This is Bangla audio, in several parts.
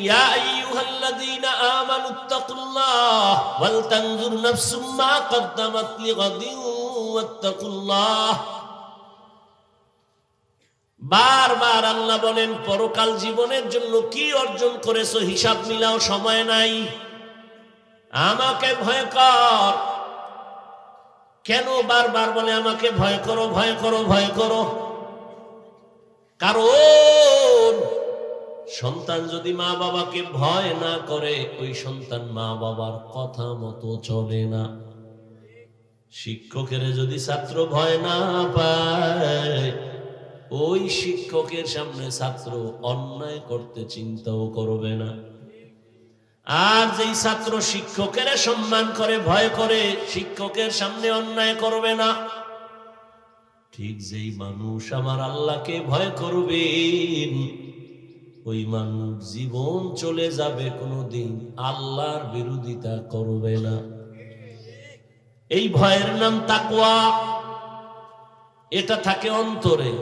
ইয়া আইয়ুহাল্লাযীনা আমানুত্তাকুল্লাহ ওয়াল তানজুর নাফসুম মা কদ্দামাত লিগাদিন ওয়াত্তাকুল্লাহ। বারবার আল্লাহ বলেন পরকাল জীবনের জন্য কি অর্জন করেছো হিসাব মিলাও, সময় নাই। আমাকে ভয় কর। কেন বারবার বলে আমাকে ভয় করো, ভয় করো, ভয় করো? কারণ সন্তান যদি মা বাবাকে ভয় না করে, ওই সন্তান মা বাবার কথা মতো চলে না। শিক্ষকের যদি ছাত্র ভয় না পায়, ওই শিক্ষকের সামনে ছাত্র অন্যায় করতে চিন্তাও করবে না। আর যেই ছাত্র শিক্ষকের সম্মান করে, ভয় করে, শিক্ষকের সামনে অন্যায় করবে না। ঠিক যেই মানুষ আমার আল্লাহকে ভয় করবেন, ওই মানুষ জীবন চলে যাবে, কোনোদিন আল্লাহর বিরোধিতা করবে না। এই ভয়ের নাম তাকওয়া। এটা থাকে অন্তরে।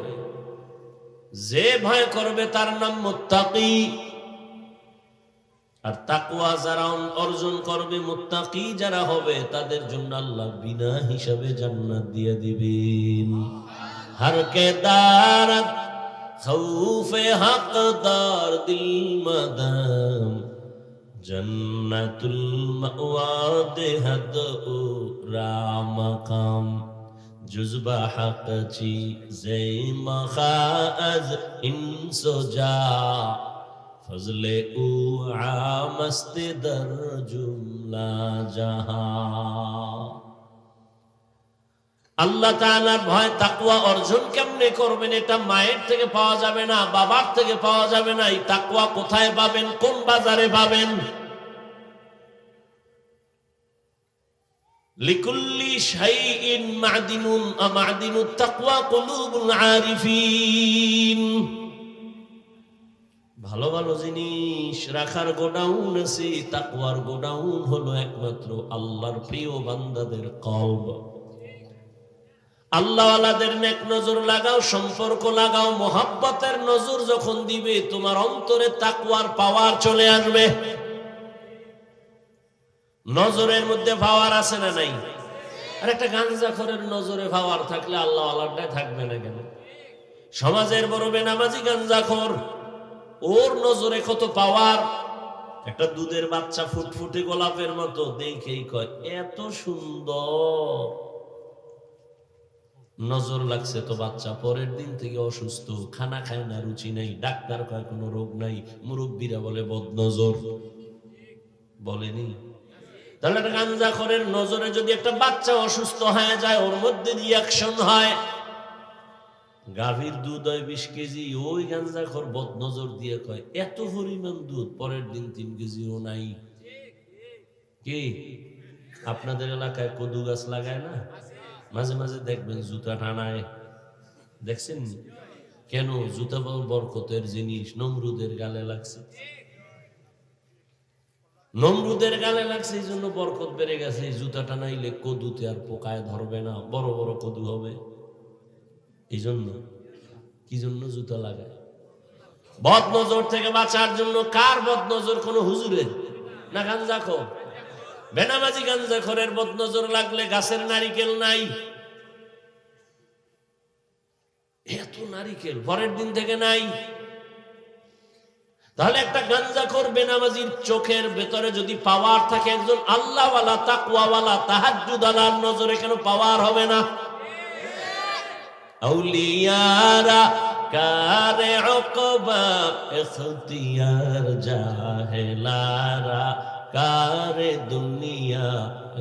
যে ভয় করবে তার নাম মুত্তাকি। আর তাকওয়া যারা অর্জন করবে, মুত্তাকি যারা হবে, তাদের জন্য আল্লাহ বিনা হিসাবে জান্নাত দিয়ে দিবেন। হর কে দারত খৌফে হকদার দিল মদম জন্নতুল মাওয়া দেহদ ও রামকাম जुज़्बा हक़ चीज़े मखाज़ इंसो जा फज़ले उ आमस्त दर जुमला जहां। আল্লাহ তাআলার ভয় তাকওয়া অর্জন কেমনে করবেন? এটা মায়ের থেকে পাওয়া যাবে না, বাবার থেকে পাওয়া যাবে না। এই তাকওয়া কোথায় পাবেন? কোন বাজারে পাবেন? লিকুল্লি শাইইন মা'দিনুন মা'দিনুত তাকওয়া কুলুবুল আরিফিন। ভালো ভালো জিনিস রাখার গোডাউন আছে, তাকওয়ার গোডাউন হলো একমাত্র আল্লাহর প্রিয় বান্দাদের কলব। আল্লাহওয়ালাদের নেক নজর লাগাও, সম্পর্ক লাগাও। মোহাব্বতের নজর যখন দিবে, তোমার অন্তরে তাকওয়ার পাওয়ার চলে আসবে। নজরের মধ্যে পাওয়ার আছে না নাই? আর একটা গাঞ্জাখোরের নজরে পাওয়ার থাকলে আল্লাহওয়ালারটাই থাকবে না কেন? সমাজের বড় বেনামাজি গাঞ্জাখোর, ওর নজরে কত পাওয়ার। একটা দুধের বাচ্চা ফুটফুটে গোলাপের মতো, দেখেই কয় এত সুন্দর। নজর লাগছে তো বাচ্চা, পরের দিন থেকে অসুস্থ, খানা খায় না, রুচি নাই, ডাক্তার কয় কোনো রোগ নাই, মুরব্বীরা বলে বদনজর। বলেনি? তাহলে একটা গাঞ্জাখোরের নজরে যদি একটা বাচ্চা অসুস্থ হয়ে যায়, ওর মধ্যে রিয়াকশন হয়। গাভীর দুধ হয় 20 কেজি, ওই গাঞ্জাখোর বদনজর দিয়ে কয় এত পরিমাণ দুধ, পরের দিন 3 কেজিও নাই। কি আপনাদের এলাকায় কদু গাছ লাগায় না? মাঝে মাঝে দেখবেন জুতা টানায়, দেখছেন? কেন? জুতা বরকতের জিনিস, নমরুদের গালে লাগছে। নমরুদের গালে লাগছে, এই জন্য বরকত বেড়ে গেছে। এই জুতা টানাইলে কদুতে আর পোকায় ধরবে না, বড় বড় কদু হবে। এই জন্য কি জন্য জুতা লাগায়? বদনজর থেকে বাঁচার জন্য। কার বদনজর? কোন হুজুরের না গাঞ্জাখোর? বেনামাজি গাঞ্জাখোরের বদনজর লাগলে গাছের নারিকেল নাই, এত নারিকেল পরের দিন থেকে নাই। তাহলে একটা গাঞ্জাখোর বেনামাজির চোখের ভেতরে যদি পাওয়ার থাকে, একজন আল্লাহওয়ালা তাকওয়াওয়ালা তাহাজ্জুদালার নজরে কেন পাওয়ার হবে না? আউলিয়ারা কারে উকবা ইখতিয়ার জাহেলারা কারে দুনিয়া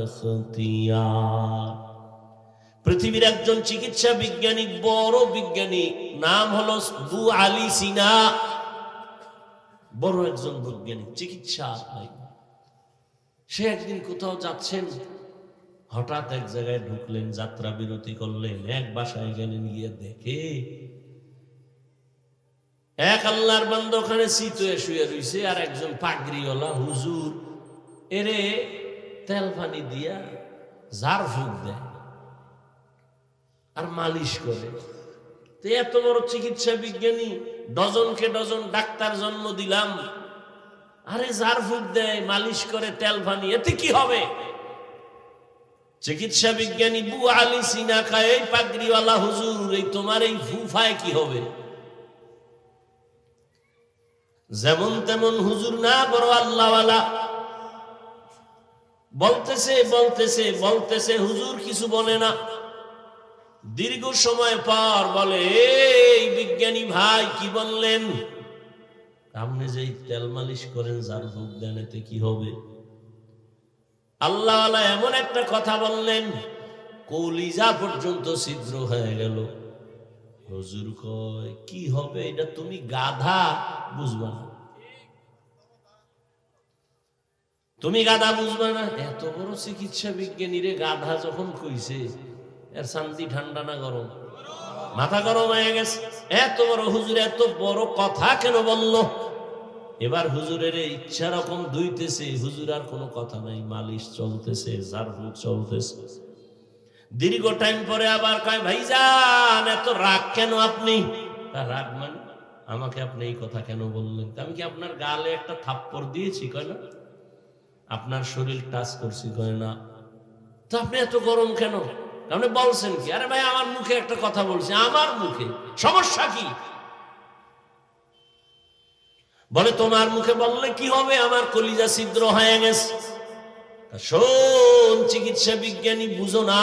ইখতিয়ার। পৃথিবীর একজন চিকিৎসা বিজ্ঞানী, বড় বিজ্ঞানী, নাম হলো আবু আলী সিনা। বড় একজন বৈজ্ঞানিক, চিকিৎসা। সে একদিন কোথাও যাচ্ছেন, হঠাৎ এক জায়গায় ঢুকলেন, যাত্রা বিরতি করলেন, এক বাসায় গেলেন, গিয়ে দেখে এক আল্লাহর বান্দা ওখানে চিতয়ে শুয়ে রইছে, আর একজন পাগড়িওয়ালা হুজুর এরে তেল পানি দিয়া ঝাড় ফুঁক দেয় আর মালিশ করে। তো এত বড় চিকিৎসা বিজ্ঞানী, ডজনকে ডজন ডাক্তার জন্ম দিলাম, আরে জার ফুক দেয়, মালিশ করে, তেল পানি, এতে কি হবে? চিকিৎসা বিজ্ঞানী বু আলী সিনা খায়, এই পাগড়িওয়ালা হুজুর, এই তোমার এই ফুফায় কি হবে? যেমন তেমন হুজুর না, বড় আল্লাহওয়ালা। বলতেছে বলতেছে বলতেছে, হুজুর কিছু বলে না। দীর্ঘ সময় পর বলে, এই বিজ্ঞানী ভাই কি বললেন? আপনি যে তেল মালিশ করেন, জার ফুক দেন, এতে কি হবে? আল্লাহওয়ালা এমন একটা কথা বললেন, কলিজা পর্যন্ত ছিদ্র হয়ে গেল। হুজুর কয়, কি হবে? এটা তুমি গাধা, বুঝবা না। তুমি গাধা বুঝবা না? এত বড় চিকিৎসা বিজ্ঞানী রে গাধা যখন কইছে, এর শান্তি ঠান্ডা না গরম? মাথা গরম হয়ে গেছে। এত বড় হুজুর এত বড় কথা কেন বলল? এবার হুজুরের ইচ্ছা রকম ধুইতেছে, হুজুর আর কোনো কথা নাই, মালিশ চলতেছে, জারফুক চলতেছে। দীর্ঘ টাইম পরে আবার কয়, ভাইজান এত রাগ কেন আপনি? রাগ মানে আমাকে আপনি এই কথা কেন বললেন? আমি কি আপনার গালে একটা থাপ্পড় দিয়েছি? কয় না। আপনার শরীর টাচ করছি? কয় না। তো আপনি এত গরম কেন? আপনি বলছেন কি? আরে ভাই আমার মুখে একটা কথা বলছি। আমার মুখে সমস্যা কি? বলে, তোমার মুখে বললে কি হবে? আমার কলিজা ছিদ্র হয়ে গেছে। শোন চিকিৎসা বিজ্ঞানী, বুঝো না,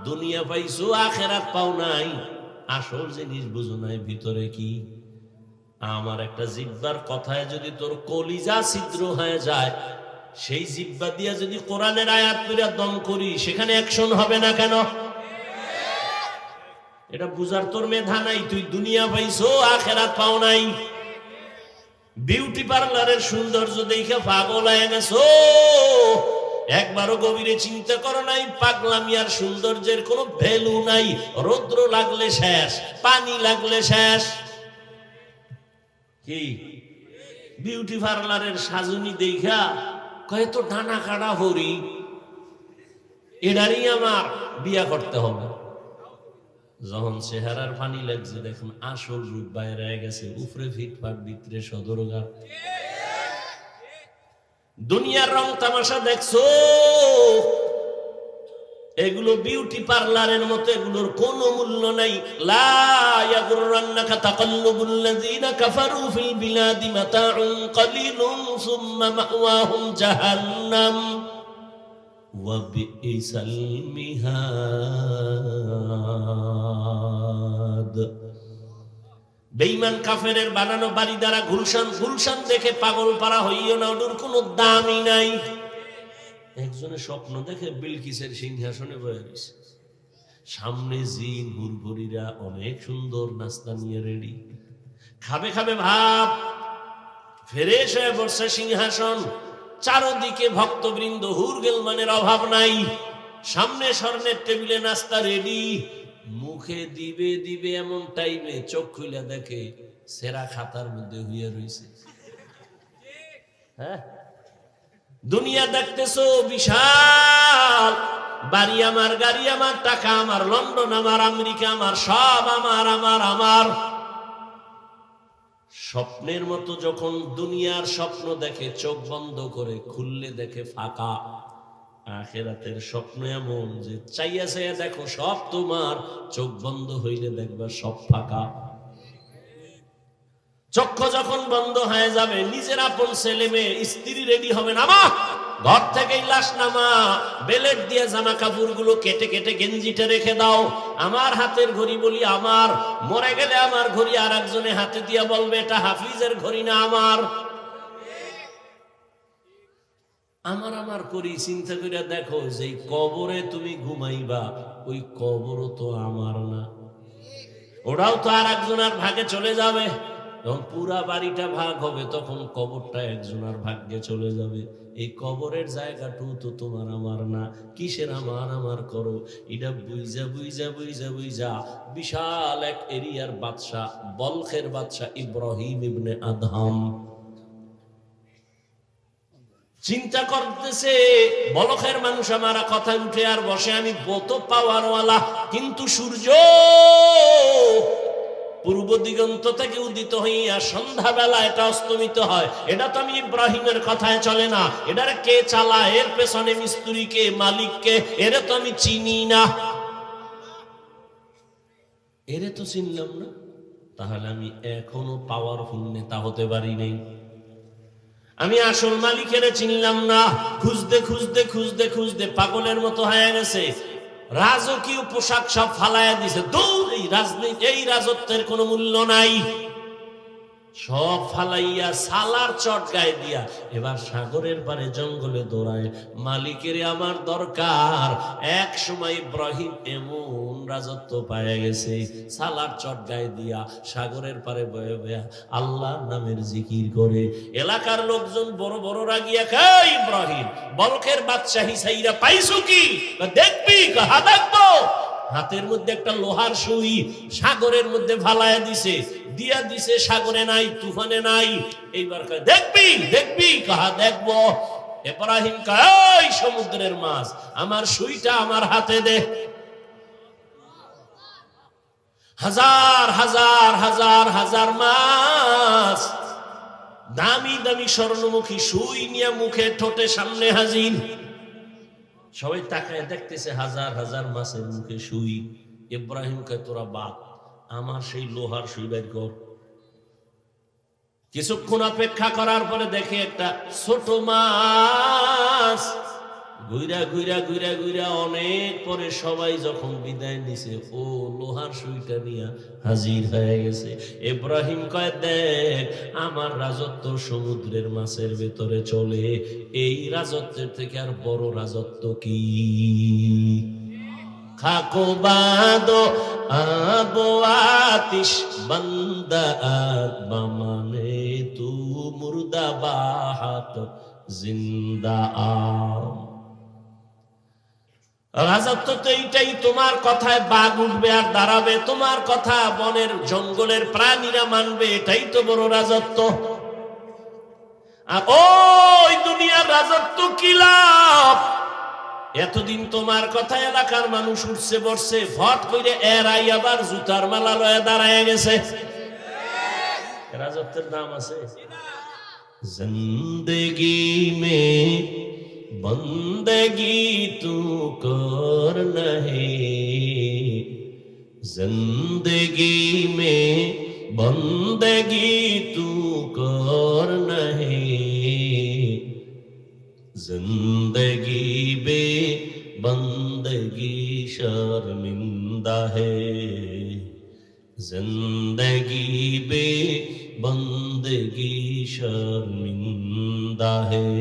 দুনিয়া পাইছো, আখেরাত পাও নাই। আসল জিনিস বুঝো নাই, ভিতরে কি? আমার একটা জিহ্বার কথায় যদি তোর কলিজা ছিদ্র হয়ে যায়, সেই জিহ্বা দিয়া যদি কোরআনের আয়াত পড়ে দম করি, সেখানে অ্যাকশন হবে না কেন? এটা বুঝার তোর মেধা নাই। তুই দুনিয়া পাইছো, আখেরাত পাও নাই। বিউটি পার্লারের সৌন্দর্য দেখে পাগল হয়ে গেছো, একবারও গভীরে চিন্তা করো নাই পাগলামি আর সৌন্দর্যের কোনো ভ্যালু নাই। রৌদ্র লাগলে শেষ, পানি লাগলে শেষ। কি বিউটি পার্লারের সাজুনি দেখা কয়, তো ডানা কাটা হরি, এটারই আমার বিয়া করতে হবে। যখন চেহারার পানি লাগছে, দেখুন আসল রূপ বাইরে গেছে, উপরে ফিটফাট, ভিতরে সদরঘাট। দুনিয়ার রং তামাশা দেখছো, এগুলো বিউটি পার্লারের মতো, এগুলোর কোনো মূল্য নাই। লা ইয়াগুররান্নাকা তাকাল্লুবুল্লাযীনা কাফারু ফিল বিলাদি মাতাউন কালিলুন সুম্মা মাওয়াহুম জাহান্নাম ওয়া বিইসাল মিহাদ। বেঈমান কাফেরের বানানো বাড়ি দ্বারা গুলশান গুলশান দেখে পাগল পারা হইও না, ওর কোনো দামই নাই। একজনের স্বপ্ন দেখে বিলকিসের সিংহাসনে বসে রয়েছে, সামনে জিন হুরভুরিরা অনেক সুন্দর নাস্তা নিয়ে রেডি, খাবে খাবে ভাব, ফ্রেশ হয়ে বসছে সিংহাসন, চারদিকে ভক্তবৃন্দ, হুরগেলমানের অভাব নাই, সামনে স্বর্ণের টেবিলে নাস্তা রেডি, মুখে দিবে দিবে এমন টাইমে চোখ খুলে দেখে সেরা খাতার মধ্যে হইয়া রয়েছে। হ্যাঁ, দুনিয়া দেখতেছো বিশাল, বাড়ি আমার, গাড়ি আমার, টাকা আমার, লন্ডন আমার, আমেরিকা আমার, সব আমার আমার আমার। স্বপ্নের মতো যখন দুনিয়ার স্বপ্ন দেখে, চোখ বন্ধ করে, খুললে দেখে ফাঁকা। আখিরাতের স্বপ্ন এমন যে চাইয়া চাইয়া দেখো সব তোমার, চোখ বন্ধ হইলে দেখবা সব ফাঁকা। চক্ষু যখন বন্ধ হয়ে যাবে, নিজের আপন ছেলে মেয়ে স্ত্রী রেডি হবে, নামা ঘর থেকেই লাশ নামা, বেলেট দিয়ে জামা কাপড় গুলো কেটে কেটে গেঞ্জিটা রেখে দাও। আমার হাতের ঘড়ি বলি আমার, মরে গেলে আমার ঘড়ি আর একজনে হাতে দিয়া বলবে এটা হাফিজের ঘড়ি না আমার। আমার আমার করি চিন্তা করে দেখো, যে কবরে তুমি ঘুমাইবা, ওই কবরও তো আমার না, ওরাও তো আর একজনের ভাগে চলে যাবে। যখন পুরা বাড়িটা ভাগ হবে, তখন কবরটা একজনের ভাগ্যে চলে যাবে। এই কবরের জায়গাটু তো তোমার আমার না, কিসের আমার আমার করো? এটা বুঝা বুঝা বুঝা বুঝা বিশাল এক এরিয়ার বাদশাহ, বলখের বাদশাহ ইব্রাহিম ইবনে আদহাম চিন্তা করতেছে, বলখের মানুষ আমার কথা উঠে আর বসে, আমি কত পাওয়ারওয়ালা, কিন্তু সূর্য পূর্ব দিগন্ত থেকে উদিত হইয়া সন্ধ্যাবেলা এটা অস্তমিত হয়। এটা তো আমি ইব্রাহিমের কথায় চলে না। এটার কে চালায়, এর পেছনে মিস্ত্রি কে, মালিক কে, এরে তো আমি চিনি না। এরে তো চিনলাম না, তাহলে আমি এখনো পাওয়ারফুল নেতা হতে পারি নাই। আমি আসল মালিকের চিনলাম না। খুঁজতে খুঁজতে খুঁজতে খুঁজতে পাগলের মতো হয়ে গেছে। রাজকীয় পোশাক সব ফালাইয়া দিছে, দৌড়। এই রাজনীতি, এই রাজত্বের কোনো মূল্য নাই। সব ফালাইয়া সালার চট গায়ে দিয়া এবার সাগরের পারে জঙ্গলে দৌড়ায়। মালিকের আমার দরকার। এক সময় ইব্রাহিম এমন রাজত্ব পায় গেছে, সালার চট গায়ে দিয়া সাগরের পারে বয়ে বয়া আল্লাহর নামের জিকির করে। এলাকার লোকজন বড় বড় রাগিয়া খায়, ইব্রাহিম বলকের বাদশাহী সাইরা পাইছো কি? দেখবি, হা দেখবো। হাতের মধ্যে একটা লোহার সুই সাগরের মধ্যে ফালাইয়া দিছে, দিয়া দিছে সাগরে নাই, তুফানে নাই। এইবার দেখবি, দেখবি, কাহা দেখবো। ইব্রাহিম কয়, সমুদ্রের মাছ, আমার সুইটা আমার হাতে দে। হাজার হাজার হাজার হাজার মাছ, দামি দামি স্বর্ণমুখী সুই নিয়ে মুখে ঠোঁটে সামনে হাজির। সবাই তাকায় দেখতেছে হাজার হাজার মাছের মুখে সুই। ইব্রাহিম কয়, তোরা বাপ, আমার সেই লোহার সুই বের কর। কিছুক্ষণ অপেক্ষা করার পরে দেখে একটা ছোট মাছ ঘুরা ঘুরা ঘুরা ঘুরা অনেক পরে সবাই যখন বিদায় নিছে, ও লোহার সুইটা নিয়ে হাজির হয়ে গেছে। ইব্রাহিম কয়, দেখ আমার রাজত্ব সমুদ্রের মাছের ভেতরে চলে। এই রাজত্বের থেকে আর বড় রাজত্ব কি? খাকো বাদো আবো আতিশ বান্দা মানে তু মুর্দা বাহাত জিন্দা আম। রাজত্ব তো এইটাই, তোমার কথায় বাঘ উঠবে আর দাঁড়াবে, তোমার কথা বনের জঙ্গলের প্রাণীরা মানবে, এটাই তো বড় রাজত্ব। আর ওই দুনিয়ার রাজত্ব কি লাভ? এতদিন তোমার কথা এলাকার মানুষ উঠছে বসছে, ফট করে এরাই আবার জুতার মালা লয়ে দাঁড়ায় গেছে। রাজত্বের দাম আছে। জিন্দেগি মে বন্দেগি তু কর নহে, জিন্দেগি মে বন্দেগি তু কর নহে, जिंदगी बे बंदगी शर्मिंदा है, जिंदगी बे बंदगी शर्मिंदा है।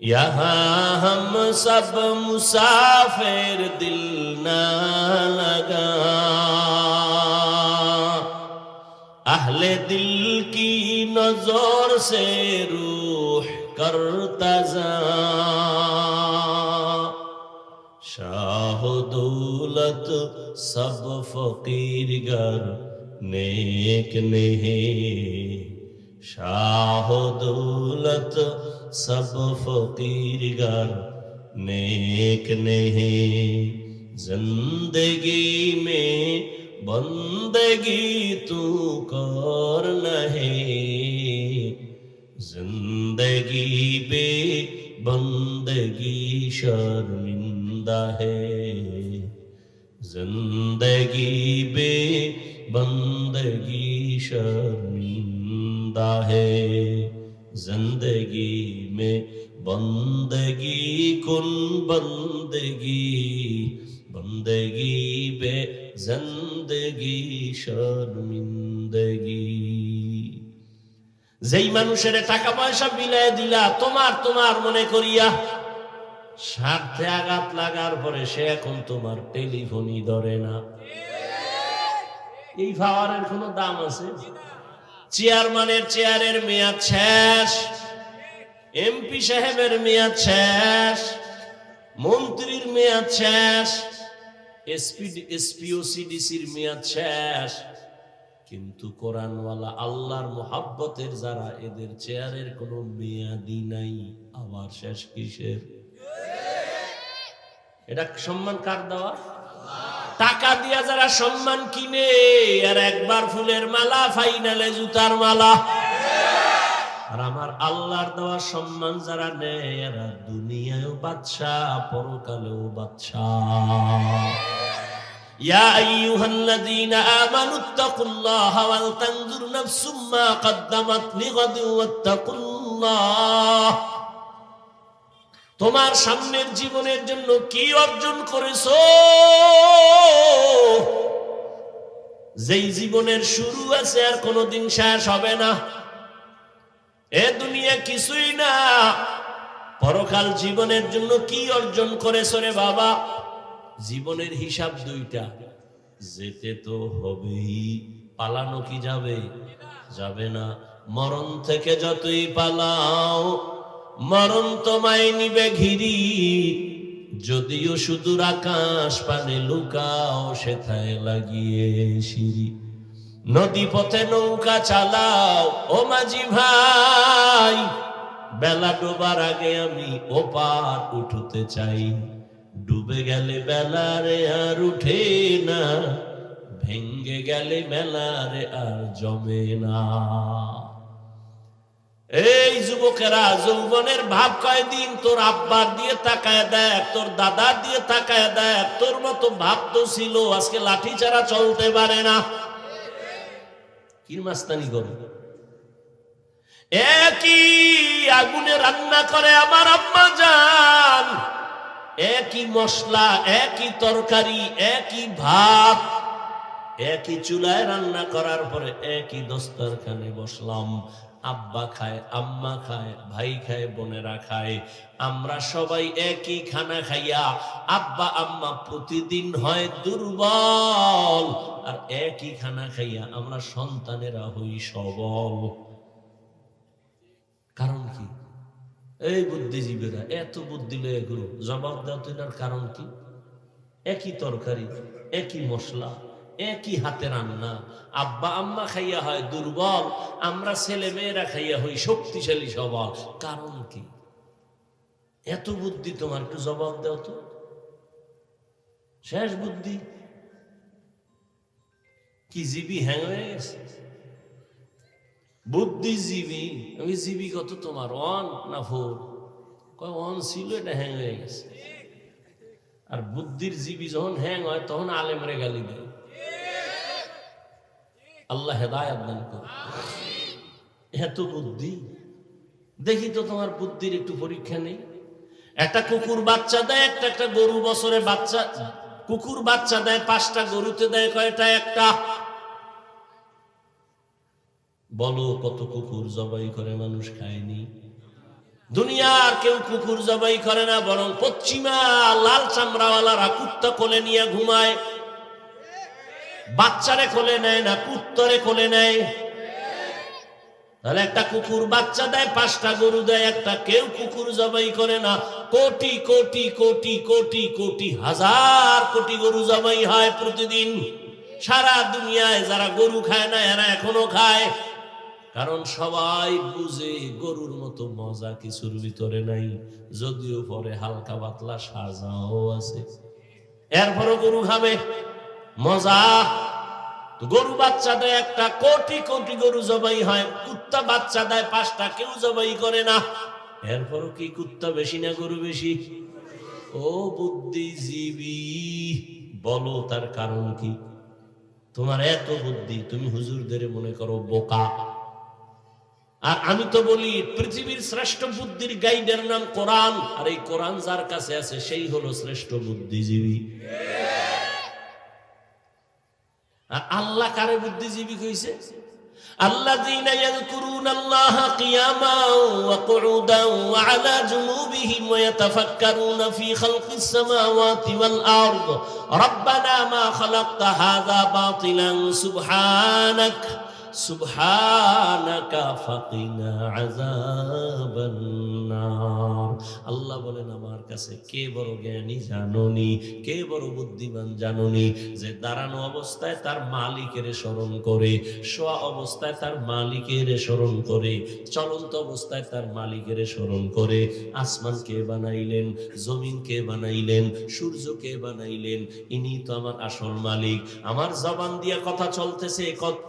यहाँ हम सब मुसाफिर, दिल ना लगा अहले दिल की नजर से रूह करता जा, शाह दौलत सब फकीर गर नेक नहीं, शाह दौलत सब फकीर गर नेक नहीं, जिंदगी में बंदगी तू कर नहीं, जिंदगी बे बंदगी शर्मिंदा है, जिंदगी बे बंदगी शर्मिंदा है, जिंदगी में बंदगी कुन बंदगी, बंदगी बे जिंदगी शर्मिंदगी। যেই মানুষের টাকা পয়সা বিলায় দিলা তোমার তোমার মনে করিয়া, স্বার্থে আঘাত লাগার পরে সে এখন তোমার টেলিফোনই ধরে না। এই পাওয়ারের কোনো দাম আছে? চেয়ারম্যানের চেয়ারের মেয়াদ শেষ, এমপি সাহেবের মেয়াদ শেষ, মন্ত্রীর মেয়াদ শেষ, এসপিওসিডিসির মেয়াদ শেষ, কিন্তু কোরআনওয়ালা আল্লাহর মোহাব্বতের যারা, এদের চেয়ারের কোনো মেয়াদি নাই। আবার শেষ কিসের? এটা সম্মান কার দেওয়া? টাকা দিয়া যারা সম্মান কিনে, আর একবার ফুলের মালা, ফাইনালে জুতার মালা। আর আমার আল্লাহর দেওয়া সম্মান যারা নেয়, এরা দুনিয়ায়ও বাদশাহ, পরকালেও বাদশাহ। ইয়া আইয়ুহাল্লাযীনা আমানুত্তাকুল্লাহা ওয়াল তানজুর নাফসুম মা কদ্দামাত লিগাদিন ওয়াত্তাকুল্লাহ। তোমার সামনের জীবনের জন্য কি অর্জন করেছো, যেই জীবনের শুরু আছে আর কোনোদিন শেষ হবে না। এ দুনিয়া কিছুই না, পরকাল জীবনের জন্য কি অর্জন করেছো রে বাবা। জীবনের হিসাব দুইটা, যেতে তো হবেই, পালানো কি যাবে? যাবে না। মরণ থেকে যতই পালাও, মরণ তোমায় নিবে ঘিরি। যদিও সুদূর আকাশ পানে লুকাও, সেথায় লাগিয়ে সিঁড়ি। নদী পথে নৌকা চালাও ও মাঝি ভাই, বেলা ডোবার আগে আমি ওপার উঠতে চাই। ডুবে গেলে বেলারে আর উঠে না, ভেঙ্গে গেলে মেলারে আর জমে না। এই যুবকেরা, যৌবনের ভাব কয়দিন। তোর আব্বার দিয়ে তাকায় দেখ, তোর দাদার দিয়ে তাকায় দেখ, তোর মতো ভাব তো ছিল, আজকে লাঠি ছাড়া চলতে পারে না। কি মাস্তানি করে, একই আগুনে রান্না করে আমার আম্মা জান, একই মশলা, একই তরকারি, একই ভাত, একই চুলায় রান্না করার পরে একই দস্তরখানে বসলাম। আব্বা খায়, আম্মা খায়, ভাই খায়, বোনেরা খায়, আমরা সবাই একই খানা খাইয়া আব্বা আম্মা প্রতিদিন হয় দুর্বল, আর একই খানা খাইয়া আমরা সন্তানেরা হই সবল। কারণ কি? এই বুদ্ধিজীবীরা এত বুদ্ধি লয়ে গুরু জবাব দাও তো, এটার কারণ কি? একই তরকারি, একই মশলা, একই হাতে রান্না। আব্বা আম্মা খাইয়া হয় দুর্বল, আমরা ছেলে মেয়েরা খাইয়া হই শক্তিশালী সবল। কারণ কি? এত বুদ্ধি তোমার, একটু জবাব দাও তো। শেষ বুদ্ধি কি? জীবী হ্যাং হয়ে গেছে। বুদ্ধিজীবী, আমি জীবী কত তোমার, 1 না 4? 1 ছিল, এটা হ্যাং হয়ে গেছে। আর বুদ্ধির জীবী যখন হ্যাং হয় তখন আলেমরে গালি দেয়। আল্লাহ হেদায়েত দান করুন। এত বুদ্ধি, দেখি তো তোমার বুদ্ধির একটু পরীক্ষা নেই। একটা কুকুর বাচ্চা দেয়, একটা গরু বছরে বাচ্চা। কুকুর বাচ্চা দেয় 5টা, গরুতে দেয় কয়টা? একটা। বলো কত কুকুর জবাই করে মানুষ খায়নি? দুনিয়ার কেউ কুকুর জবাই করে না, বরং পশ্চিমা লাল চামড়াওয়ালারা কুত্তা কোলে নিয়ে ঘুমায়। বাচ্চারে কোলে নেয় না, কুত্তরে কোলে নেয়। তাহলে একটা কুকুর বাচ্চা দেয়, 5টা গরু দেয় একটা, কেউ কুকুর জবাই করে না। কোটি কোটি কোটি কোটি কোটি হাজার কোটি গরু জবাই হয় প্রতিদিন। সারা দুনিয়ায় যারা গরু খায় না, এরা এখনো খায়। কারণ সবাই বুঝে গরুর মতো মজা কিছুর ভিতরে নাই, যদিও পরে হালকা পাতলা সাজাও আছে, এরপরও গরু খাবে। মজা। গরু বাচ্চা দেয় একটা, কোটি কোটি গরু জবাই হয়। কুত্তা বাচ্চা দেয় 5টা, কেউ জবাই করে না। এরপরও কি কুত্তা বেশি না গরু বেশি? ও বুদ্ধিজীবী, বলো তার কারণ কি? তোমার এত বুদ্ধি, তুমি হুজুরদের মনে করো বোকা। আর আমি তো বলি পৃথিবীর শ্রেষ্ঠ বুদ্ধির গাইডের নাম কোরআন, আর এই কোরআন যার কাছে আছে সেই হলো শ্রেষ্ঠ বুদ্ধিজীবী। আর আল্লাহ কারে বুদ্ধিজীবী কইছে? আল্লাযীনা ইয়াযকুরুনাল্লাহা কিয়ামান ওয়া কুউদান ওয়া আলা জুনুবিহিম ওয়া ইয়াতাফাক্কারুনা ফি খালকিস সামাওয়াতি ওয়াল আরদ রাব্বানা মা খালাকতা হাযা বাতিলান সুবহানাকা ফাকিনা আযাবান নার। আল্লাহ বলেন আমার কাছে কে বড় জ্ঞানী জানোনি, কে বড় বুদ্ধিমান জানোনি, যে দাঁড়ানো অবস্থায় তার মালিকের স্মরণ করে, শোয়া অবস্থায় তার মালিকের স্মরণ করে, চলন্ত অবস্থায় তার মালিকের স্মরণ করে। আসমান কে বানাইলেন, জমিন কে বানাইলেন, সূর্য কে বানাইলেন, ইনি তো আমার আসল মালিক। আমার জবান দিয়ে কথা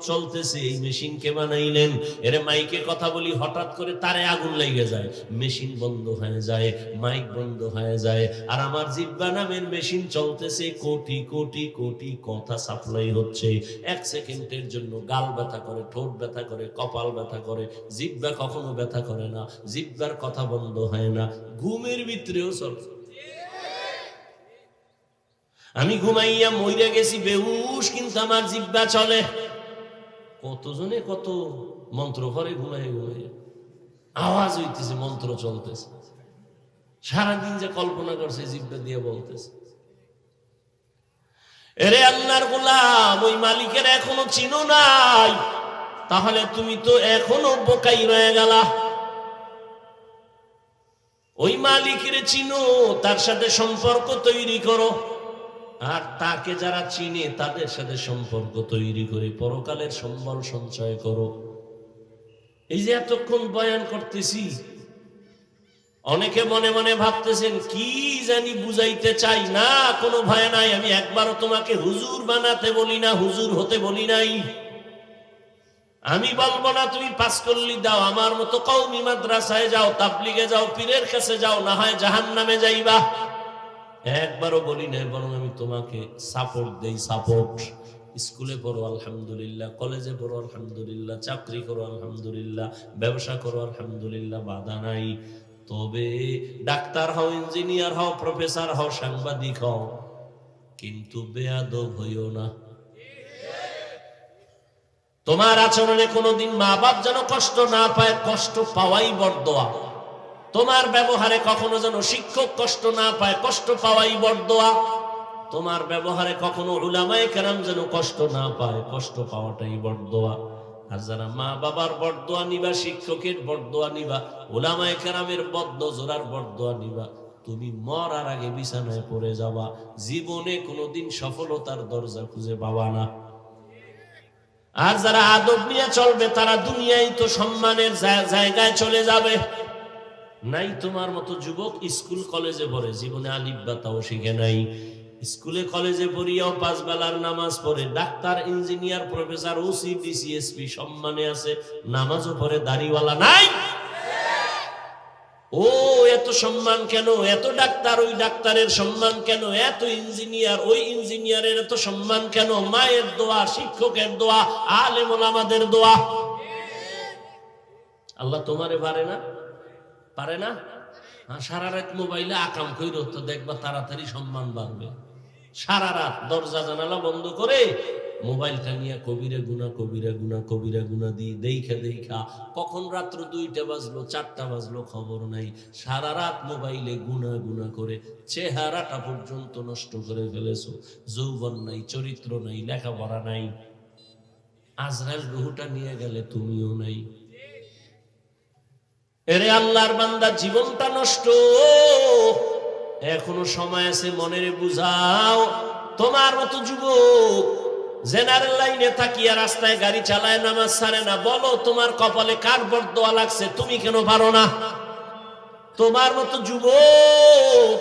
চলতেছে, এই মেশিন কে বানাইলেন। এরে মাইকে কথা বলি, হঠাৎ করে তারে আগুন লেগে যায়, মেশিন বন্ধ হয়ে যায়, মাইক বন্ধ হয়ে যায়। আর আমার জিহ্বা নামের মেশিন চলতেছে, কোটি কোটি কোটি কথা সাপ্লাই হচ্ছে। এক সেকেন্ডের জন্য গাল ব্যথা করে, ঠোঁট ব্যথা করে, কপাল ব্যথা করে, জিহ্বা কখনো ব্যথা করে না, জিহ্বার কথা বন্ধ হয় না, ঘুমের ভিতরেও চলে। আমি ঘুমাইয়া মইরা গেছি বেহুশ, কিন্তু আমার জিহ্বা চলে। কতজনে কত মন্ত্র করে ঘুমাই ঘুমাই, আওয়াজ হইতেছে, মন্ত্র চলতেছে, সারাদিন যে কল্পনা করছে জিহ্বা দিয়ে বলতেছে। এরে আল্লাহর গোলাম, ওই মালিকের এখনো চিনো নাই, তাহলে তুমি তো এখনো বোকাই রয়ে গেলা। ওই মালিকের চিনো, তার সাথে সম্পর্ক তৈরি করো, আর তাকে যারা চিনে তাদের সাথে সম্পর্ক তৈরি করে পরকালের সম্বল সঞ্চয় করো। এই যে এতক্ষণ বয়ান করতেছি, অনেকে মনে মনে ভাবতেছেন কি জানি বুঝাইতে চাই। না, কোনো ভয় নাই, আমি একবারও তোমাকে হুজুর বানাতে বলি না, হুজুর হতে বলি নাই। আমি বলবো না তুমি পাসকল্লি দাও, আমার মতো কওমি মাদ্রাসায় যাও, তাবলিগে যাও, পীরের কাছে যাও, না হয় জাহান্নামে যাইবা। একবারও বলি না, বরং আমি তোমাকে সাপোর্ট দেই। সাপোর্ট, স্কুলে পড়ো আলহামদুলিল্লাহ, কলেজে পড়ো আলহামদুলিল্লাহ, চাকরি করো আলহামদুলিল্লাহ, ব্যবসা করো আলহামদুলিল্লাহ, বাধা নাই। তবে ডাক্তার হও, ইঞ্জিনিয়ার হও, প্রফেসর হও, সাংবাদিক হও, কিন্তু বেয়াদব হইও না। তোমার আচরণে কোনোদিন মা বাপ যেন কষ্ট না পায়, কষ্ট পাওয়াই বরদোয়া। তোমার ব্যবহারে কখনো যেন শিক্ষক কষ্ট না পায়, কষ্ট পাওয়াই বরদোয়া। তোমার ব্যবহারে কখনো উলামায়ে কেরাম যেন কষ্ট না পায়, কষ্ট পাওয়াটাই বরদোয়া। আর যারা মা বাবার বরদোয়া নিবা, শিক্ষকের বরদোয়া নিবা, উলামায়ে কেরামের বদনজরার বরদোয়া নিবা, তুমি মরার আগে বিছানায় পড়ে যাবা, জীবনে কোনোদিন সফলতার দরজা খুঁজে পাবা না। আর যারা আদব নিয়ে চলবে, তারা দুনিয়ায় তো সম্মানের জায়গায় চলে যাবে। নাই তোমার মতো যুবক স্কুল কলেজে পড়ে, জীবনে আলিফ বা তাও শিখে নাই, স্কুলে কলেজে পড়িয়াও 5 বেলার নামাজ পড়ে, doctor, engineer, professor, OC, DC SP সম্মানে আছে, নামাজও পড়ে, দাড়িওয়ালা নাই। ও এত সম্মান কেন? এত ডাক্তার, ওই ডাক্তারের সম্মান কেন? এত ইঞ্জিনিয়ার, ওই ইঞ্জিনিয়ারের এত সম্মান কেন? মায়ের দোয়া, শিক্ষকের দোয়া, আলেম ওলামাদের দোয়া। আল্লাহ তোমারে পারে না? পারে না? সারা রাত মোবাইলে আকাম কইরো, তো দেখবা তাড়াতাড়ি সম্মান বাড়বে। সারা রাত দরজা জানালা বন্ধ করে মোবাইলটা নিয়ে কবিরা গুনা, কবিরা গুনা, কবিরা গুনা দিয়ে দেখা কখন রাত্র 2টা বাজলো, 4টা বাজলো খবর নাই। সারা রাত মোবাইলে গুনা গুনা করে চেহারাটা পর্যন্ত নষ্ট করে ফেলেছো। যৌবন নাই, চরিত্র নাই, লেখাপড়া নাই। আজরাইল রুহটা নিয়ে গেলে তুমিও নাই। এরে আল্লাহর বান্দা, জীবনটা নষ্ট, এখনো সময় আছে, মনের বুঝাও। তোমার মতো যুবক জেনারেল লাইনে থাকিয়া রাস্তায় গাড়ি চালায়, নামাজ ছাড়ে না, বলো তোমার কপালে কার বরদোয়া লাগছে, তুমি কেন পারো না? তোমার মতো যুবক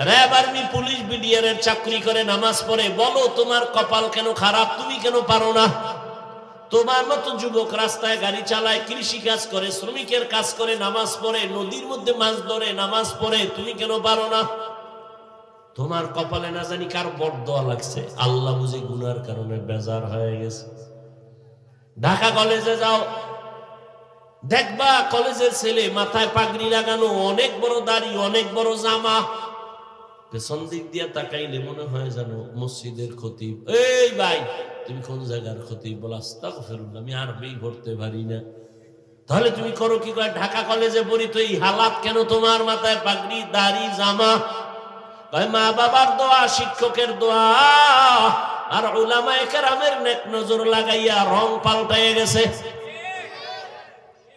র্যাব, আর্মি, পুলিশ, বিডিআর এর চাকরি করে, নামাজ পড়ে, বলো তোমার কপাল কেন খারাপ, তুমি কেন পারো না? তোমার মতো যুবক রাস্তায় গাড়ি চালায়, কৃষি কাজ করে, শ্রমিকের কাজ করে, নামাজ পড়ে, নদীর মধ্যে মাছ ধরে, নামাজ পড়ে, তুমি কেন পারো না? তোমার কপালে না জানি কার বরদোয়া লাগছে, আল্লাহ বুঝি গুনার কারণে বেজার হয়ে গেছে। ঢাকা কলেজে যাও, দেখবা কলেজের ছেলে মাথায় পাগড়ি লাগানো, অনেক বড় দাড়ি, অনেক বড় জামা, পেছন দিক দিয়ে তাকাইলে মনে হয় জানো মসজিদের খতিব। এই ভাই, তুমি কোন জায়গার খতিব? বলা আস্তাগফিরুল্লাহ, আমি আরবি পড়তে পারি না। তাহলে তুমি করো কি? কয় ঢাকা কলেজে পড়ি, তো এই হালাত কেন তোমার? মাথায় পাগড়ি, দাড়ি, জামা। মা বাবার দোয়া, শিক্ষকের দোয়া আর উলামায়ে কেরামের নেক নজর লাগাইয়া রং পাল্টাইয়া গেছে।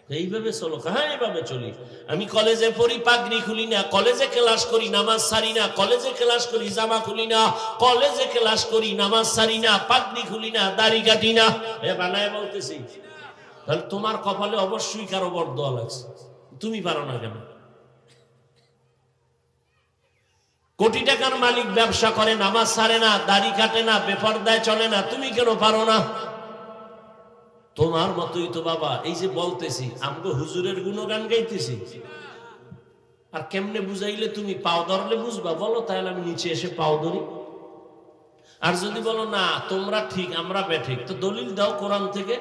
এইভাবে চলো? হ্যাঁ, এইভাবে চলি। আমি কলেজে পড়ি, পাগড়ি খুলি না, কলেজে ক্লাস করি, নামাজ সারি না, কলেজে ক্লাস করি, জামা খুলি না, কলেজে ক্লাস করি, নামাজ সারি না, পাগড়ি খুলি না, দাড়ি কাটি না। এ বানায় বলতেছি। তাহলে তোমার কপালে অবশ্যই কারো বরদোয়া লাগছে, তুমি পারো না কেন? কোটি টাকার মালিক ব্যবসা করে, নামাজ সারে না, দাড়ি কাটে না, বেপরদায় চলে না, তুমি কেন পারো না? তোমার মতোই তো বাবা। এই যে বলতেছি, আমগো হুজুরের গুণগান গাইতেছি, আর কেমনে বুঝাইলে তুমি পাও ধরলে বুঝবা? বলো, তাহলে আমি নিচে এসে পাও ধরি। আর যদি বলো না তোমরা ঠিক আমরা বেঠিক, তো দলিল দাও কোরআন থেকে,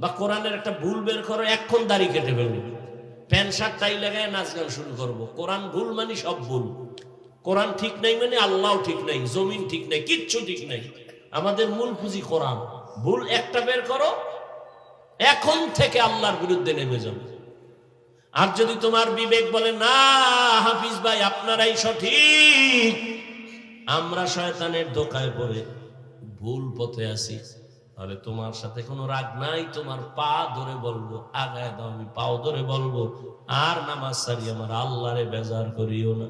বা কোরআনের একটা ভুল বের করো, এখন দাড়ি কেটে ফেলবো, প্যান্ট শার্ট টাই লাগায় নাচ গান শুরু করবো। কোরআন ভুল মানে সব ভুল। কোরআন ঠিক নাই মানে আল্লাহ ঠিক নাই, জমিন ঠিক নাই, কিচ্ছু ঠিক নাই। আমাদের মূল পুঁজি কোরআন। ভুল একটা বের করো, এখন থেকে আল্লাহর বিরুদ্ধে নেমে যাবে। আর যদি তোমার বিবেক বলে না হাফিজ ভাই আপনারাই সঠিক, আমরা শয়তানের ধোঁকায় পড়ে ভুল পথে আছি, তাহলে তোমার সাথে কোনো রাগ নাই, তোমার পা ধরে বলবো আগায় দাও, আমি পাও ধরে বলবো, আর নামাজ সারি আমার আল্লাহরে বেজার করিও না।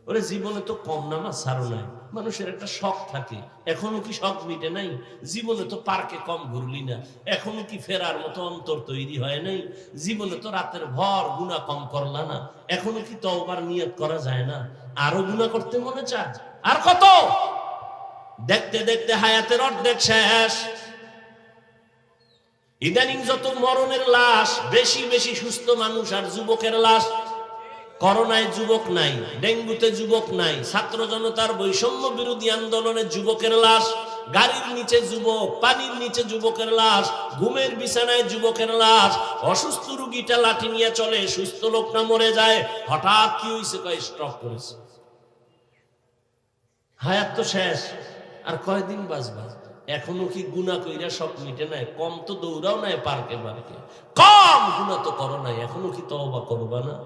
ওরে জীবনে তো কম নামাজ ছাড়ো নাই, মানুষের একটা শখ থাকে, এখনো কি শখ মিটে নাই? জীবনে তো পার্কে কম ঘুরলি না, এখনো কি ফেরার মতো অন্তর তৈরি হয় নাই? জীবনে তো রাতের ভর গুনাহ কম করলা না, এখনো কি তওবার নিয়ত করা যায় না? আরো গুনাহ করতে মনে চায়? আর কত? দেখতে দেখতে হায়াতের অর্ধেক শেষ। ইদানিং যত মরণের লাশ, বেশি বেশি সুস্থ মানুষ আর যুবকের লাশ। করোনায় যুবক নাই, ডেঙ্গুতে যুবক নাই, ছাত্র জনতার বৈষম্য বিরোধী আন্দোলনে যুবকের লাশ, গাড়ির নিচে যুবক, পানির নিচে যুবকের লাশ, ঘুমের বিছানায় যুবকের লাশ। অসুস্থ রোগীটা লাঠি নিয়ে চলে, সুস্থ লোকটা মরে যায়। হঠাৎ কি হয়েছে? কয় স্ট্রোক করেছে। হায়াত তো শেষ, আর কয়দিন বাঁচবা? এখনো কি গুনাহ কইরা সব মিটে নাই? কম তো দৌড়াও নাই পার্কে পার্কে, কম গুনাহ তো করো নাই, এখনো কি তওবা করবা না?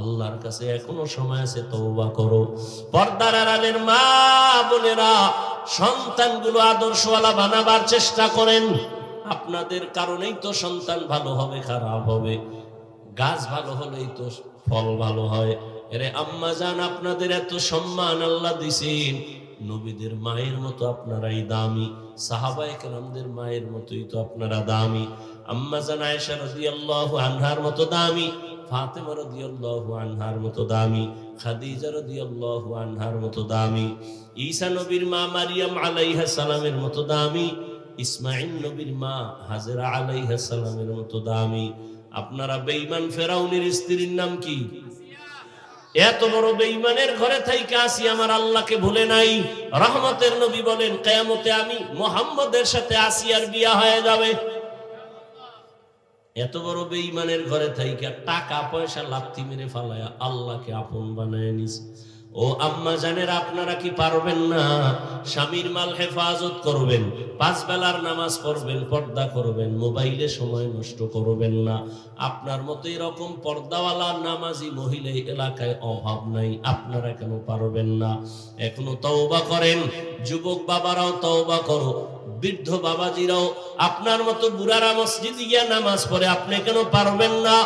আল্লাহর কাছে এখনো সময় আছে, তওবা করো। পর্দার আড়ালের মা বোনেরা, সন্তানগুলো আদর্শওয়ালা বানাবার চেষ্টা করেন। আপনাদের কারণেই তো সন্তান ভালো হবে, খারাপ হবে। গাছ ভালো হলেই তো ফল ভালো হয়। এরে আম্মা জান, আপনাদের এত সম্মান আল্লাহ দিছেন, নবীদের মায়ের মতো আপনারাই দামি, সাহাবায়ে কেরামদের মায়ের মতোই তো আপনারা দামি। আম্মা জান আয়েশা রাদিয়াল্লাহু আনহার মতো দামি, ফাতেমা রাদিয়াল্লাহু আনহার মতো দামি, খাদিজা রাদিয়াল্লাহু আনহার মতো দামি, ঈসা নবীর মা মারিয়াম আলাইহিস সালামের মতো দামি, ইসমাঈল নবীর মা হাজেরা আলাইহিস সালামের মতো দামি। আপনারা বেঈমান ফেরাউনের স্ত্রীর নাম কি? এত বড় বেঈমানের ঘরে থাইকা আসিয়া আমার আল্লাহকে ভুলে নাই। রহমতের নবী বলেন, কিয়ামতে আমি মুহাম্মদের সাথে আসিয়ার বিয়া হয়ে যাবে। এত বড় বেঈমানের ঘরে থাইকা টাকা পয়সা লাথি মেরে ফালায়া আল্লাহকে আপন বানায় নিছে। ও আম্মা জানেরা, আপনারা কি পারবেন না? স্বামীর মাল হেফাজত করবেন, 5 বেলার নামাজ পড়বেন, পর্দা করবেন, মোবাইলে সময় নষ্ট করবেন না। আপনার মতো এরকম পর্দাওয়ালা নামাজি মহিলা এলাকায় অভাব নাই, আপনারা কেন পারবেন না? এখনো তওবা করেন। যুবক বাবারাও তওবা করো, বৃদ্ধ বাবাজিরাও, আপনার মতো বুড়ারা মসজিদে গিয়া নামাজ পড়ে, আপনি কেন পারবেন না?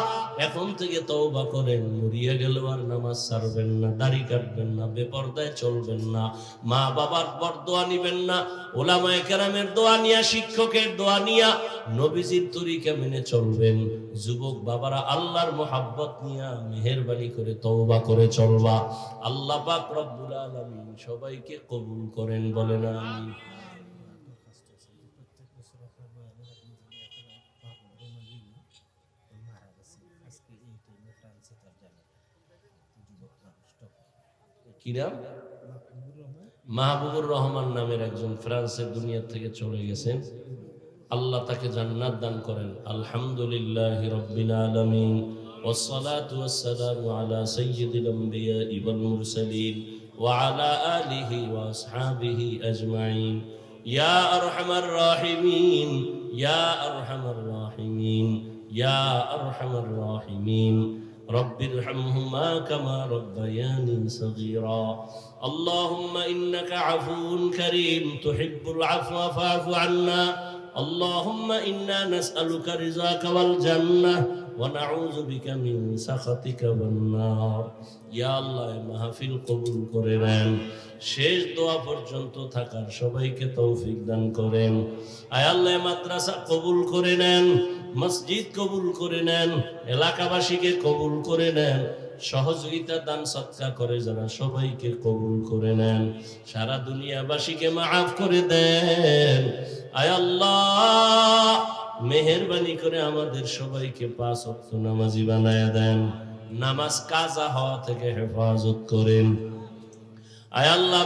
এখন থেকে তওবা করেন। মরিয়া গেলেও আর নামাজ ছাড়বেন না, দাড়ি কাটবেন না, বেপরদায় চলবেন না, মা বাবার বরদোয়া নিবেন না, ওলামায়ে কেরামের দোয়া নিয়া, শিক্ষকের দোয়া নিয়া নবীজির তরিকা মেনে চলবেন। যুবক বাবারা আল্লাহর মোহাব্বত নিয়া মেহেরবানি করে তওবা করে চলবা। আল্লাহ পাক রব্বুল আলামিন সবাইকে কবুল করেন, বলেন আমিন। কি নাম? মাহবুবুর রহমান নামের একজন ফ্রান্সের দুনিয়া থেকে চলে গেছেন। আল্লাহ তাকে জান্নাত দান করেন। আলহামদুলিল্লাহি রাব্বিল আলামিন, ওয়াসসালাতু ওয়াসসালামু আলা সাইয়্যিদিল আমবিয়াই ওয়াল মুরসালিন ওয়া আলা আলিহি ওয়া আসহাবিহি আজমাইন। ইয়া আরহামার রাহিমিন, ইয়া আরহামার রাহিমিন, ইয়া আরহামার রাহিমিন। رب ارحمهما كما ربياني صغيرا. اللهم إنك عفو كريم تحب العفو فاعف عنا اللهم إنا نسألك رضاك والجنة ونعوذ بك من سخطك والنار يا الله মাহফিল কবুল করে নেন শেষ দোয়া পর্যন্ত থাকার সবাইকে তৌফিক দান করেন আয় আল্লাহ মাদ্রাসা কবুল করে নেন মসজিদ কবুল করে নেন এলাকাবাসীকে কবুল করে নেন সহযোগিতা দান সৎকা করে যারা সবাইকে কবুল করে নেন সারা দুনিয়াবাসীকে মাফ করে দেন আয় আল্লাহ মেহেরবানি করে আমাদের সবাইকে 5 ওয়াক্ত নামাজি বানায়া দেন নামাজ কাজা হওয়া থেকে হেফাজত করেন আয় আল্লাহ